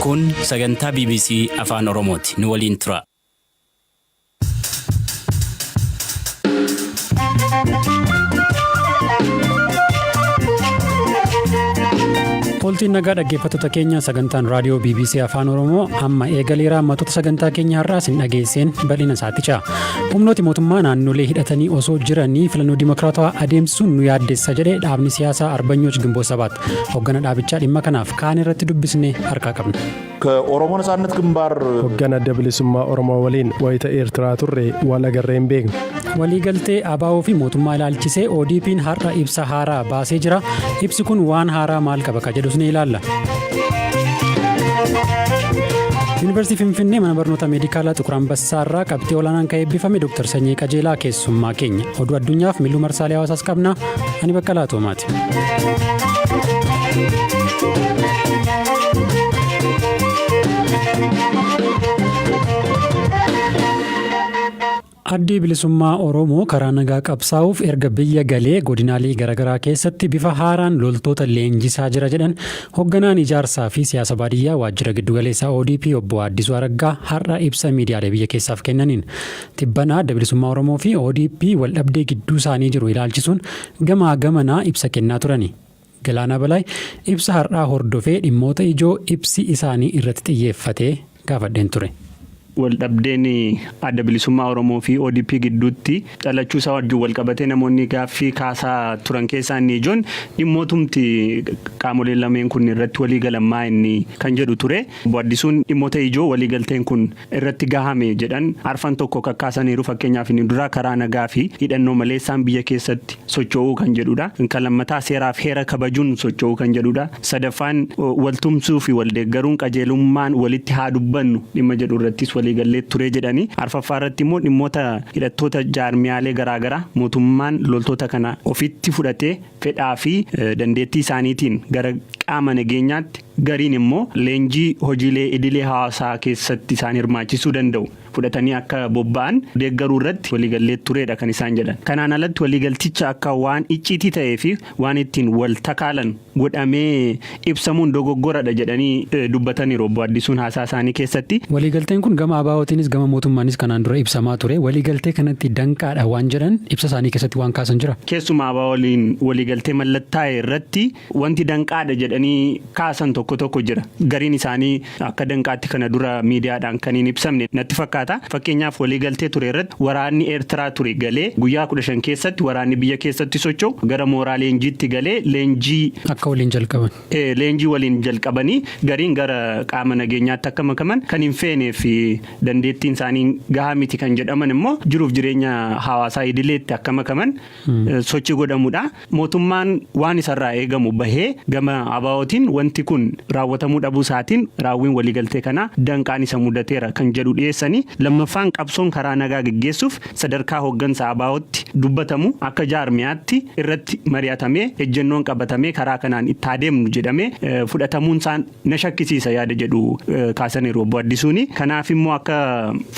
Kun sagantaa BBC afaan Oromooti. Nu waliin tura. Oltiin nagaa dhaggeeffattoota keenya sagantaan raadiyoo BBC afaan Oromoo amma eegaleera matoota sagantaa keenya har'aa isin dhageesseen bal'ina isaaticha. Humnooti mootummaa naannolee hidhatanii osoo jiranii filannoo dimokiraatawaa adeemsisuun nu yaaddessa jedhee dhaabni siyaasaa Arbanyooch Gimboo Sabaat hoggana dhaabichaa dhimma kanaaf kaan irratti dubbisnee harkaa qabna. ከኦሮሞ ነጻነት ግንባር hoggana bilisummaa Oromoo waliin wayita Eertiraa turre waan agarree hin beeknu. Waliigaltee ABO fi mootummaa ilaalchisee ODP'n har'a ibsa haaraa baasee jira. Ibsi kun waan haaraa maal qaba ka jedhus ni ilaalla. Yuunivarsiitii Finfinnee mana barnoota meedikaalaa Xuqur Ambassaarraa qabxii olaanaan kan eebbifame Dr. Sanyii Qajeelaa keessummaa keenya. Oduu addunyaaf miluu marsaalee hawaasaas qabna. Ani Baqqalaa Toomaati. Addi bilisummaa Oromoo karaa nagaa qabsaa'uuf erga biyya galee godinaalee garaagaraa keessatti bifa haaraan loltoota leenjisaa jira jedhan hogganaan ijaarsaa fi siyaasa baadiyyaa waajjira giddugaleessaa ODP obbo Addisuu Araggaa har'a ibsa miidiyaalee biyya keessaaf kennaniin tibbanaa adda bilisummaa Oromoo fi ODP waldhabdee gidduu isaanii jiru ilaalchisuun gamaa gamanaa ibsa kennaa turani. Galaanaa Balaay ibsa har'aa hordofee dhimmoota ijoo ibsi isaanii irratti xiyyeeffatee gaafadheen ture. Waldhabdeen adda bilisummaa Oromoo fi ODP gidduutti dhalachuu isaa wajjin walqabatee namoonni gaaffii kaasaa turan keessaa inni ijoon dhimmootumti qaamoleen lameen kun irratti walii galammaa inni kan jedhu ture. Obbo Addisuun dhimmoota ijoo waliigalteen kun irratti gahame jedhan arfan tokko kakkaasaniiru. Fakkeenyaaf inni dura karaa nagaa fi hidhannoo maleessaan biyya keessatti socho'uu kan jedhudha. Kan lammataa seeraaf heera kabajuun socho'uu kan jedhudha. Sadaffaan waltumsuu fi waldeeggaruun qajeelummaan walitti haa dubbannu dhimma jedhu irrattis waliigallee ture jedhanii arfaffaa irratti immoo dhimmoota hidhattoota jaarmiyaalee garaagaraa mootummaan loltoota kana ofitti fudhatee fedhaa fi dandeettii isaaniitiin gara qaama nageenyaatti gariin immoo leenjii hojiilee idilee hawaasaa keessatti isaan hirmaachisuu danda'u fudhatanii akka bobba'an deeggaruu irratti waliigallee turedha kan isaan jedhan. Kanaan alatti waliigalticha akka waan icciitii ta'ee fi waan ittiin wal takaalan godhamee ibsamuun dogoggoradha jedhanii dubbataniiru obbo Addisuun haasaa isaanii keessatti. Waliigalteen kun gama ABO'tiinis gama mootummaanis kanaan dura ibsamaa ture. Waliigaltee kanatti danqaadha waan jedhan ibsa isaanii keessatti waan kaasan jira. Keessumaa ABO waliin waliigaltee mallattaa'e irratti wanti danqaadha jedhanii kaasan tokko jira. Gariin isaanii akka danqaatti kana dura miidiyaadhaan kan hin ibsamne natti fakkaata. Fakkeenyaaf waliigaltee ture irratti waraanni Eertiraa ture galee guyyaa 15 keessatti waraanni biyya keessatti socho'u gara mooraa leenjiitti galee leenjii akka waliin jalqaban. Leenjii waliin jalqabanii gariin gara qaama nageenyaatti akka makaman kan hin feenee fi dandeettiin isaanii gahaa miti kan jedhaman immoo jiruuf jireenya hawaasaa idileetti akka makaman sochii godhamudha. Mootummaan waan isarraa eegamu bahee gama ABO'tiin wanti kun raawwatamuu dhabuu isaatiin raawwiin waliigaltee kanaa danqaan isa mudateera kan jedhu dhiyeessanii lammaffaan qabsoon karaa nagaa gaggeessuuf sadarkaa hoggansa ABO'tti dubbatamu akka jaarmiyaatti irratti mari'atamee ejjennoon qabatamee karaa kanaan itti adeemnu jedhamee fudhatamuun isaan na shakkisiisa yaada jedhu kaasaniiru obbo Addisuuni. Kanaaf immoo akka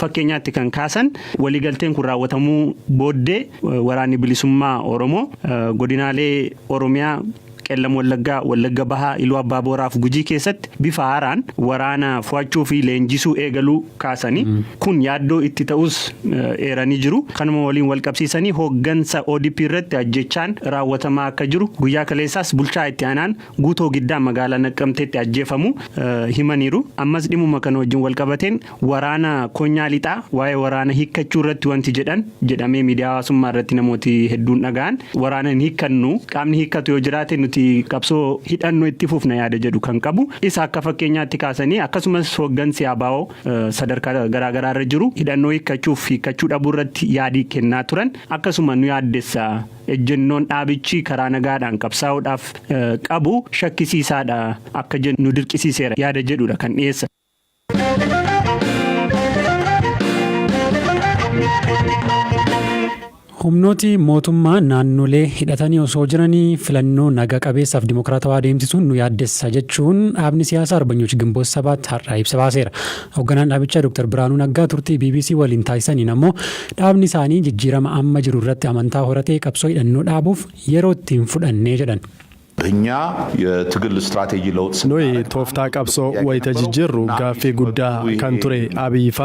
fakkeenyaatti kan kaasan waliigalteen kun raawwatamuu booddee waraanni bilisummaa Oromoo godinaalee Oromiyaa Qellam Wallagga Bahaa Iluu Abbaa Booraaf Gujii keessatti bifa haaraan waraana fo'achuu fi leenjisuu eegaluu kaasanii kun yaaddoo itti ta'us eeranii jiru. Kanuma waliin wal qabsiisanii hoggansa ODP irratti ajjechaan raawwatamaa akka jiru guyyaa kaleessaas bulchaa itti aanaan guutoo giddaa magaalaa Naqqamteetti ajjeefamu himaniiru. Ammas dhimuma kana wajjin wal qabateen waraana Konyaa Lixaa waa'ee waraana hiikkachuu irratti wanti jedhamee miidiyaa hawaasummaa irratti namooti hedduun dhaga'an waraana hin hiikkannu qaamni hiikkatu yoo jiraate nuti qabsoo hidhannoo itti fufna yaada jedhu kan qabu isa akka fakkeenyaatti kaasanii akkasumas hoggansi ABO sadarkaa garaagaraa irra jiru hidhannoo hiikkachuu dhabuu irratti yaadii kennaa turan akkasuma nu yaaddessa ejjennoon dhaabichi karaa nagaadhaan qabsaa'uudhaaf qabu shakkisiisaadha akka jennu nu dirqisiiseera yaada jedhudha kan dhiyeessa. Humnooti mootummaa naannolee hidhatanii osoo jiranii filannoo nagaa qabeessaaf dimokiraatawaa adeemsisuun nu yaaddessa jechuun dhaabni siyaasaa Arbanyooch Gimboo Sabaat har'a ibsa baaseera. Hoogganaan dhaabichaa Dr. Biraanuu Naggaa turtii BBC waliin taasisaniin ammoo dhaabni isaanii jijjiirama amma jiru irratti amantaa horatee qabsoo hidhannoo dhaabuuf yeroo ittiin fudhannee jedhan. እኛ የትግል ስትራቴጂ ለውጥ ኖይ ቶፍታ ቀብሶ ወይተ ጅጅሩ ጋፌ ጉዳ ካንቱሬ አብይፋ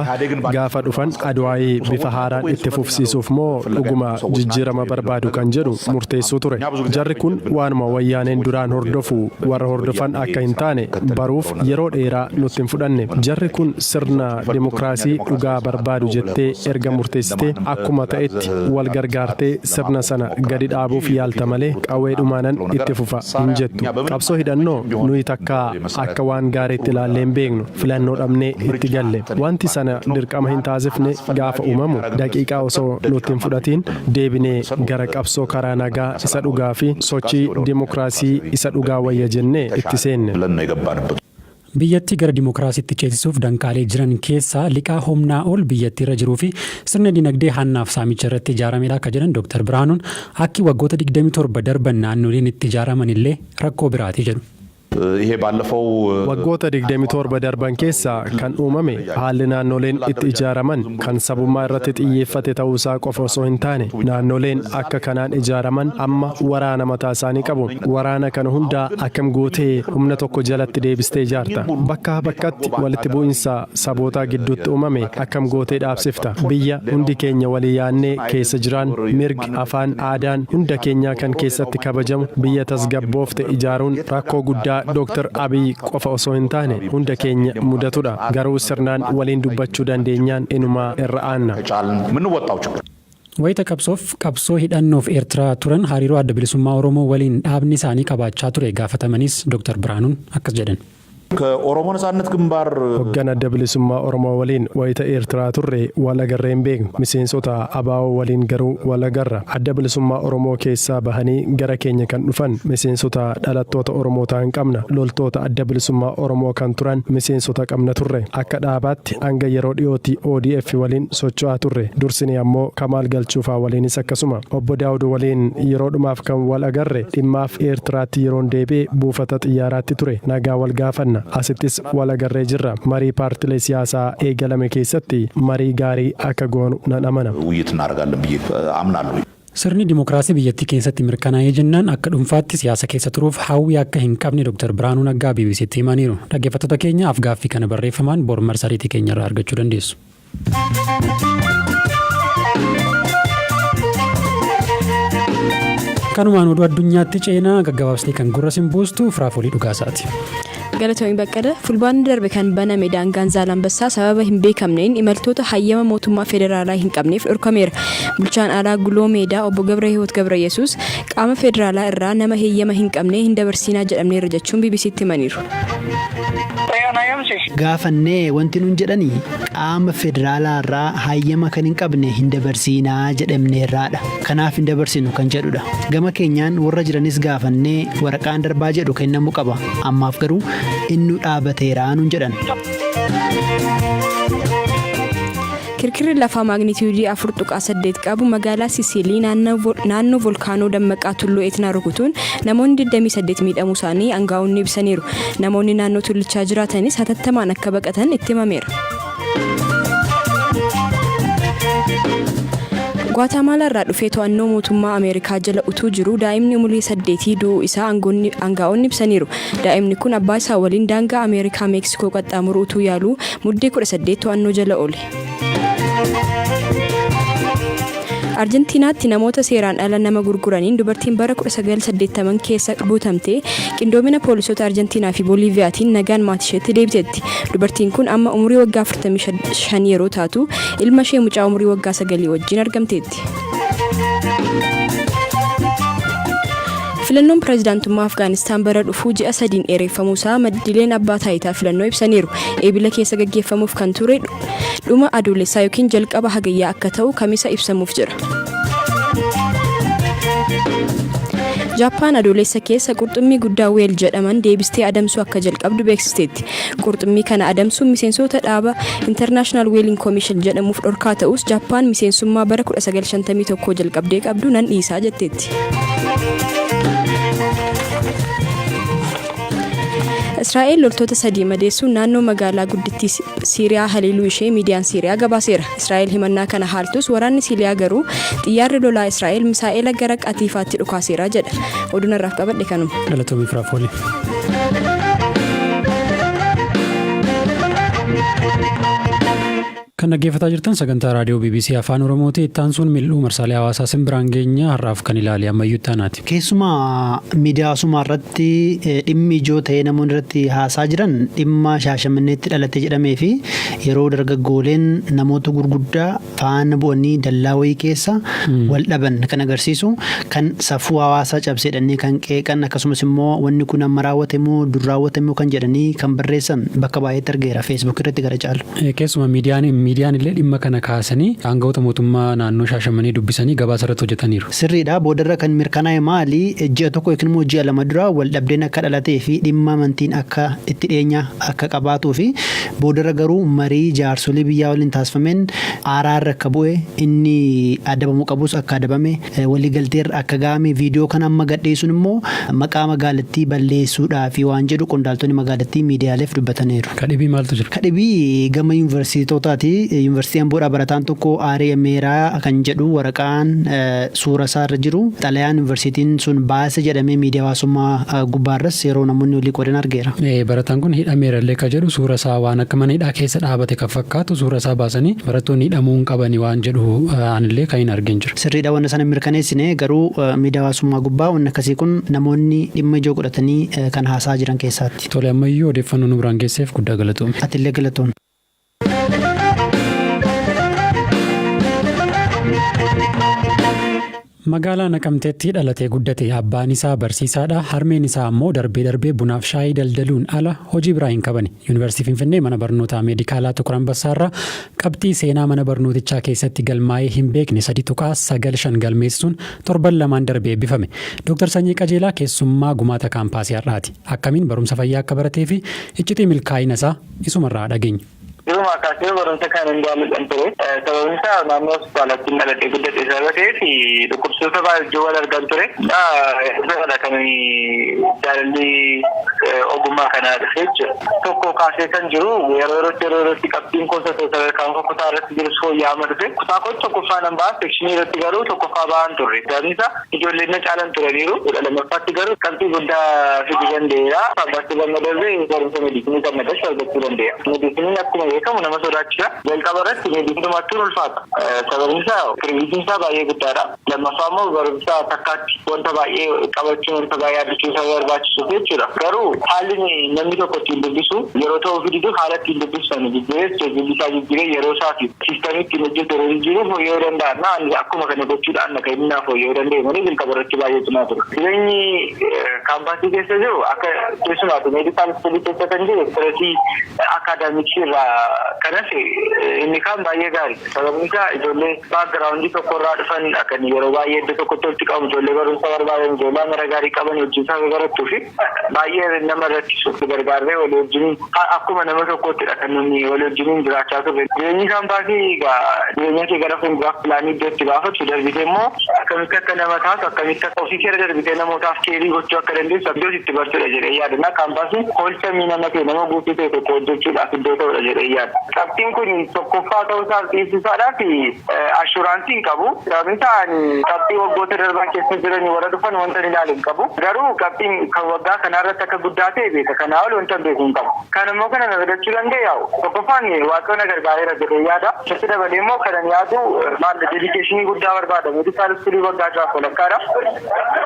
ጋፋ ዱፈን አድዋይ ቢፈሃራን ኢትፉፍሲሱፍ ሞ ዱጉማ ጅጅረማ በርባዱ ካንጀሩ ሙርቴሱ ቱሬ ጀርኩን ዋንማ ወያኔን ዱራን ሆርዶፉ ወረ ሆርዶፋን አካ ሂንታኔ በሩፍ የሮ ዴራ ኑትን ፉዳኔ ጀርኩን ስርና ዲሞክራሲ ዱጋ በርባዱ ጀቴ ኤርጋ ሙርቴስቴ አኩማ ተኤት ወልገርጋርቴ ስርና ሰና ገዲ ዳቡፍ ያልተመሌ ቀዌ ዱማናን ኢትፉፋ injettu qabsoo hidhannoo nuyi takka akka waan gaariitti ilaalleen beeknu filannoo dhabnee itti galle wanti sana dirqama hin taasifne gaafa uumamu daqiiqaa osoo nutti hin fudhatiin deebinee gara qabsoo karaa nagaa isa dhugaa fi sochii dimokiraasii isa dhugaa wayya jennee itti seenne. biyyatti gara dimokiraasiitti ceesisuuf dankaalee jiran keessaa liqaa humnaa ol biyyatti irra jiruu fi sirna dinagdee hannaaf saamicha irratti ijaaramedha akka jedhan Dr. Biraanuun akki waggoota 27 darban naannoleen itti ijaaraman illee rakkoo biraati jedhu. ይሄ ባለፈው waggoota 27 darban keessa kan uumame haalli naannoleen itti ijaaraman kan sabummaa irratti xiyyeeffate ta'uusaa qofa osoo hin taane naannoleen akka kanaan ijaaraman amma waraana mataa isaanii qabu waraana kana hunda akkam gootee humna tokko jalatti deebistee ijaarta bakka bakkatti walitti bu'insa saboota gidduutti uumame akkam gootee dhaabsifta biyya hundi keenya walii yaannee keessa jiran mirgi afaan aadaan hunda keenyaa kan keessatti kabajamu biyya tasgabboofte ijaaruun rakkoo guddaa Dr. Abiy qofa osoo hin taane hunda keenya mudatudha garuu sirnaan waliin dubbachuu dandeenyaan inuma irra aanna. wayita qabsoo hidhannoof Eertiraa turan hariiroo adda bilisummaa Oromoo waliin dhaabni isaanii qabaachaa ture gaafatamanis Dr. Biraanuun akkas jedhan. ከኦሮሞ ነጻነት ግንባር hoggana adda bilisummaa Oromoo waliin wayita Eertiraa turre wal agarreen beeknu miseensota abaa'oo waliin garuu wal agarra adda bilisummaa Oromoo keessaa bahanii gara keenya kan dhufan miseensota dhalattoota Oromoo ta'an qabna loltoota adda bilisummaa Oromoo kan turan miseensota qabna turre akka dhaabaatti hanga yeroo dhiyooti ODF waliin socho'aa turre dursini ammoo Kamaal Galchuufaa waliinis akkasuma obbo Daawud waliin yeroo dhumaaf kan wal agarre dhimmaaf Eertiraatti yeroon deebi'e buufata xiyyaaraatti ture nagaa wal gaafanna asittis wal agarree jirra marii paartilee siyaasaa eegalame keessatti marii gaarii akka goonu nan amana. ውይይት እናደርጋለን ብዬ አምናለሁ. Sirni dimokiraasii biyyattii keessatti mirkanaa'ee jennaan akka dhuunfaatti siyaasa keessa turuuf hawwii akka hin qabne Dr. Biraanuun Aggaa BBCtti himaniiru. Dhaggeeffattoota keenya afgaaffii kana barreeffamaan bor marsariitii keenyarraa argachuu dandeessu. kanumaan oduu addunyaatti ceenaa gaggabaabsitee kan gurra simbuustu firaafolii dhugaasaati. Galatoomii Baqqada fulbaana darbe kan baname daangaan Zaalanbassaa sababa hin beekamneen imaltoota hayyama mootummaa federaalaa hin qabneef dhorkameera. Bulchaan Alaa Guloo Meedaa obbo Gabrahiwoot Gabrayesuus qaama federaalaa irraa nama hayyama hin qabne hin dabarsinaa jedhamneerra jechuun BBCtti himaniiru. Gaafannee wanti nuun jedhanii qaama federaalaa irraa hayyama kan hin qabne hin dabarsinaa jedhamneerraadha. Kanaaf hin dabarsinu kan jedhudha. Gama keenyaan warra jiranis gaafannee waraqaan darbaa jedhu kennamuu qaba. Ammaaf garuu inni dhaabateeraa nuun jedhan. Kirkirri lafaa maagniitiyuudii 4.8 qabu magaalaa Sisiilii naannoo volkaanoo dammaqaa tulluu Etnaa rukutuun namoonni 28 miidhamuu isaanii aangaa'onni ibsaniiru. Namoonni naannoo tullichaa jiraatanis hatattamaan akka baqatan itti himameera. Guatemala irraa dhufee to'annoo mootummaa Ameerikaa jala utuu jiru daa'imni umurii 8 du'uu isaa aangaa'onni ibsaniiru. Daa'imni kun abbaa isaa waliin daangaa Ameerikaa Meeksikoo qaxxaamuru utuu yaaluu muddee 18 to'annoo jala oole. Arjentiinaatti namoota seeraan ala nama gurguraniin dubartiin bara 1980 keessa buutamtee qindoomina poolisoota Arjentiinaa fi Booliiviyaatiin nagaan maatii isheetti deebiteetti. Dubartiin kun amma umurii waggaa 45 yeroo taatu ilma ishee mucaa umurii waggaa 9 wajjin argamteetti. Filannoon pireezidaantummaa Afgaanistaan bara dhufuu ji'a 3 dheereffamuusaa maddileen abbaa taayitaa filannoo ibsaniiru. Eebila keessa gaggeeffamuuf kan ture dhuma adoolessaa yookiin jalqaba hagayyaa akka ta'u kamisa ibsamuuf jira. Jaappaan adoolessa keessa qurxummii guddaa weel jedhaman deebistee adamsuu akka jalqabdu beeksisteetti. Qurxummii kana adamsuun miseensota dhaaba International Whaling Commission jedhamuuf dhorkaa ta'us Jaappaan miseensummaa bara 1951 jalqabdee qabdu nan dhiisaa jetteetti. Israa'el loltoota sadii madeessuun naannoo magaalaa guddittii Siiriyaa haleeluu ishee miidiyaan Siiriyaa gabaaseera. Israa'el himannaa kana haaltus waraanni Siiriyaa garuu xiyyaarri lolaa Israa'el misaa'ela gara qatiifaatti dhukaaseera jedha. Oduun irraaf qabadhe kanuma. Galatoomii firaafooli. Kan dhaggeeffataa jirtan sagantaa raadiyoo BBC afaan Oromooti. Ittaan sun mil'uu marsaalee hawaasaa simbiraan geenya har'aaf kan ilaali ammayyuu ittaanaati. Keessumaa miidiyaa hawaasummaa irratti dhimmi ijoo ta'ee namoonni irratti haasaa jiran dhimma Shaashamanneetti dhalate jedhamee fi yeroo dargaggooleen namoota gurguddaa faana bu'anii dallaa wayii keessa wal dhaban kan agarsiisu kan safuu hawaasaa cabseedhanii kan qeeqan akkasumas immoo wanni kun amma raawwatamoo dur raawwatamoo kan jedhanii kan barreessan bakka baay'eetti argeera Facebook irratti gara caalu. Keessumaa miidiyaan illee dhimma kana kaasanii aangawoota mootummaa naannoo Shaashamanii dubbisanii gabaasa irratti hojjetaniiru. Sirriidha. Boodarra kan mirkanaa'e maali? Ji'a tokko yookiin immoo ji'a lama dura wal dhabdeen akka dhalatee fi dhimma amantiin akka itti dhiyeenya akka qabaatuu fi boodarra garuu marii jaarsolii biyyaa waliin taasifameen araarra akka bu'e inni adabamuu qabus akka adabame waliigalteerra akka ga'ame viidiyoo kana amma gadhiisuun immoo maqaa magaalattii balleessuudhaa fi waan jedhu qondaaltonni magaalattii miidiyaaleef dubbataniiru. Kadhibii maaltu jira? Kadhibii gama yuunivarsiitootaati. Yuunivarsiitii Amboodhaa barataan tokko Aaree Meeraa kan jedhu waraqaan suura isaa irra jiru xalayaan yuunivarsiitiin sun baase jedhamee miidiyaa hawaasummaa gubbaarras yeroo namoonni olii qodan argeera. Barataan kun hidhameera illee kan jedhu suura isaa waan akka mana hidhaa keessa dhaabate kan fakkaatu suura isaa baasanii barattoonni hidhamuu hin qabani waan jedhu anillee kan hin argin jira. Sirriidha. Wanna sana mirkaneessine garuu miidiyaa hawaasummaa gubbaa wanni akkasii kun namoonni dhimma ijoo godhatanii kan haasaa jiran keessaatti. Tole ammayyuu odeeffannoo nu biraan geesseef guddaa galatoomne. Atillee galatoomne. Magaalaa Naqamteetti dhalatee guddate abbaan isaa barsiisaadha. Harmeen isaa ammoo darbee bunaaf shaayii daldaluun ala hojii biraa hin qabani. Yuunivarsiitii Finfinnee mana barnootaa meedikaalaa Tukur Ambassaarraa qabxii seenaa mana barnootichaa keessatti galmaa'ee hin beekne 3.95 galmeessuun torban lamaan darbee eebbifame. Dr. Sanyii Qajeelaa keessummaa gumaata kaampaasii har'aati. Akkamiin barumsa fayyaa akka baratee fi iccitii milkaa'ina isaa isumarraa dhageenya. Yeroo kaasee barumsa kan hin jaalladhan ture. Sababni isaa naannoo hospitaalatti dhalatee guddate sababa ta'eef dhukkubsattoota baay'ee wal argan ture. Isa kan jaalalli ogummaa kanaa dhufe jechuudha. Tokko kaasee kan jiru yeroo yerootti qabxiin koosota kan kutaa irratti jiru fooyya'ama dhufe. Kutaa koos tokkoffaa nan ba'a sekshinii irratti garuu tokkoffaa ba'an turre. Sababni isaa ijoolleen na caalan turaniiru. Lamaffaatti garuu qabxii guddaa fiduu danda'eera. Abbaatti barna darbee barumsa meedisinii kan naqash argachuu dandeenya. Meedisiniin akkuma beekamu nama sodaachisa. Jalqaba irratti meedisinumatti ulfaata. Sababni isaa kirbiitiin isaa baay'ee guddaadha. Lammaffaa immoo barumsa takkaatti wanta baay'ee qabachuun wanta baay'ee addachuu isaa barbaachisu jechuudha. Garuu haalli namni tokko ittiin dubbisu yeroo ta'uu fididu haala ittiin dubbisan jijjiiree yeroo isaati siistamii ittiin hojjetu yeroo jijjiiruuf fooyya'uu danda'an akkuma kana gochuudhaan akka inni naaf fooyya'uu danda'e malee jalqaba irratti baay'ee cimaa ture. Jireenyi kaampaasii keessa jiru akka keessumaatu meedikaal iskoolii keessa kan jiru sirriitti akaadaamiksii irraa kanas inni kaan baay'ee gaarii. Sababni isaa ijoollee baakgiraawundii tokkorraa dhufan akka yeroo baay'ee iddoo tokkotti walitti qabamu ijoollee barumsa barbaadan ijoollee mara gaarii qaban wajjin isaa barattuu fi baay'ee nama rakkisuuf gargaaree walii wajjin akkuma nama tokkottidha kan namni walii wajjin jiraachaa turre. Jireenyi kaampaasii jireenya kee gara fuulduraaf pilaanii iddoo itti baafatu darbite immoo akkamitti akka nama taatu akkamitti akka ofii keera darbite namootaaf keerii gochuu akka dandeessu iddoo itti bartudha jedhee yaadannaa kaampaasiin hoolcha miidhama ta'e nama guutuu ta'e tokko hojjechuudhaaf iddoo ta'udha jedhee yaada. Qabxiin kun tokkoffaa ta'uu isaa dhiyeessisaadhaa fi ashuraansii hin qabu. Sababni isaa qabxii waggoota darban keessa jiran warra dhufan wanta hin ilaalu hin qabu. Garuu qabxiin kan waggaa kanarratti akka guddaa ta'e beeka. Kanaa ol wanta beeku hin qabu. Kan immoo kana na fudhachuu danda'e tokkoffaan waaqayyoon gargaareera jedhee yaada. Keessatti dabalee immoo kanan yaadu dedikeeshinii guddaa barbaada. Meedikaal iskoolii waggaa jaaf walakkaadha.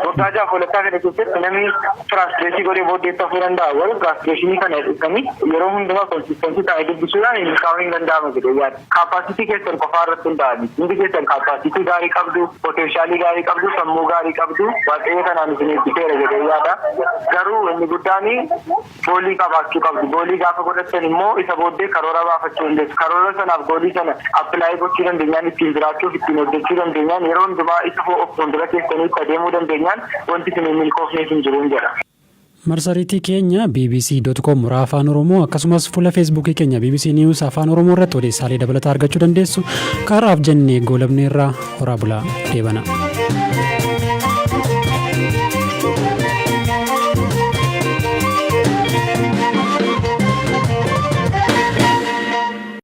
Waggaa jaaf walakkaa kana keessatti namni firaastireetii godhee booddeessa hafuu danda'a. Warri firaastireeshinii kana dhiisanii yeroo hundumaa konsiistensii ta'e dubbisuudhaan milkaa'uu hin danda'amu jedhee yaada. Kaapaasitii keessan qofaa irratti hundaa'ani. Hundi keessan kaapaasitii gaarii qabdu, poteenshaalii gaarii qabdu, sammuu gaarii qabdu, waaqayyo kanaan isin eebbiseera jedhee yaada. Garuu inni guddaan goolii qabaachuu qabdu. Goolii gaafa godhatan immoo isa booddee karoora baafachuu dandeessu. Karoora sanaaf goolii sana appilaayii gochuu dandeenyaan ittiin jiraachuuf ittiin hojjechuu dandeenyaan yeroo hundumaa isa of fuuldura keessaniitti adeemuu dandeenyaan wanti isin milkoofneef hin jiru jedha. Marsariitii keenya bbc.com afaan Oromoo akkasumas fuula feesbuukii keenya BBC News afaan Oromoo irratti odeessaalee dabalataa argachuu dandeessu. Kaaraaf jennee goolabneerraa horaa bulaa deebana.